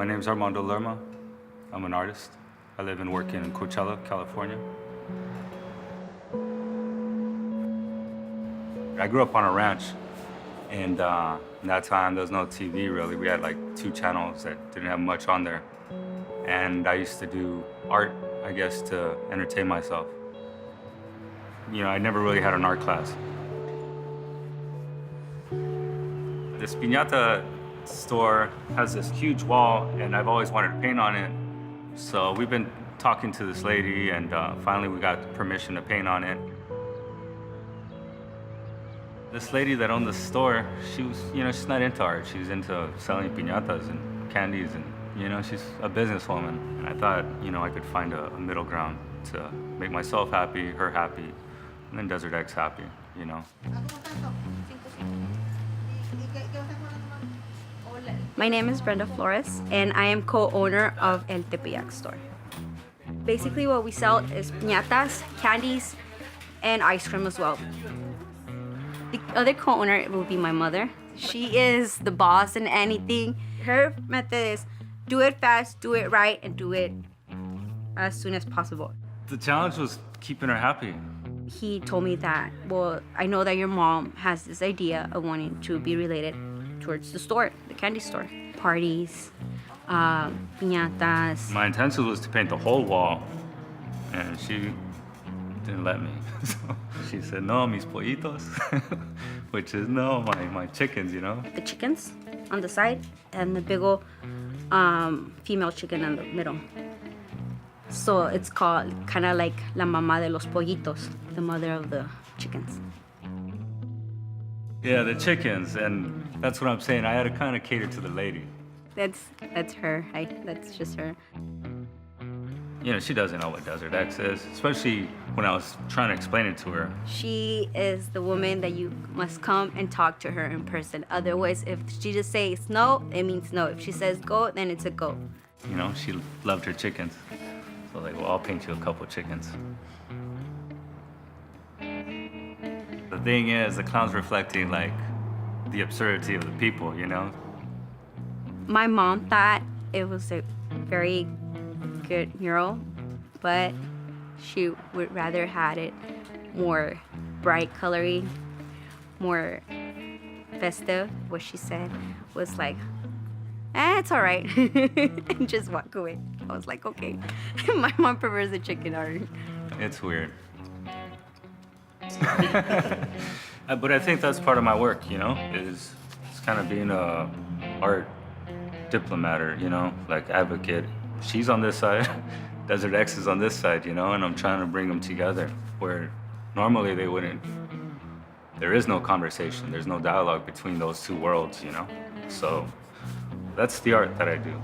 My name's Armando Lerma. I'm an artist. I live and work in Coachella, California. I grew up on a ranch, and that time there was no TV really. We had like 2 channels that didn't have much on there. And I used to do art, I guess, to entertain myself. You know, I never really had an art class. This piñata store has this huge wall, and I've always wanted to paint on it. So we've been talking to this lady, and finally we got permission to paint on it. This lady that owned the store, she was, you know, she's not into art. She's into selling piñatas and candies, and, you know, she's a businesswoman. And I thought, you know, I could find a middle ground to make myself happy, her happy, and then Desert X happy, you know. My name is Brenda Flores, and I am co-owner of El Tepeyac store. Basically what we sell is piñatas, candies, and ice cream as well. The other co-owner will be my mother. She is the boss in anything. Her method is do it fast, do it right, and do it as soon as possible. The challenge was keeping her happy. He told me that, well, I know that your mom has this idea of wanting to be related towards the store, the candy store. Parties, piñatas. My intention was to paint the whole wall, and she didn't let me. So she said, no, mis pollitos, which is no, my chickens, you know? The chickens on the side, and the big old female chicken in the middle. So it's called kind of like la mamá de los pollitos, the mother of the chickens. Yeah, the chickens, and that's what I'm saying. I had to kind of cater to the lady. That's her. That's just her. You know, she doesn't know what Desert X is, especially when I was trying to explain it to her. She is the woman that you must come and talk to her in person. Otherwise, if she just says no, it means no. If she says go, then it's a go. You know, she loved her chickens. So like, well, I'll paint you a couple chickens. The thing is, the clown's reflecting like the absurdity of the people, you know? My mom thought it was a very good mural, but she would rather had it more bright coloring, more festive. What she said was like, it's all right, and just walk away. I was like, okay. My mom prefers the chicken art. It's weird. But I think that's part of my work, you know, is it's kind of being a art diplomat, you know, like advocate. She's on this side, Desert X is on this side, you know, and I'm trying to bring them together where normally they wouldn't. There is no conversation, there's no dialogue between those 2 worlds, you know? So that's the art that I do.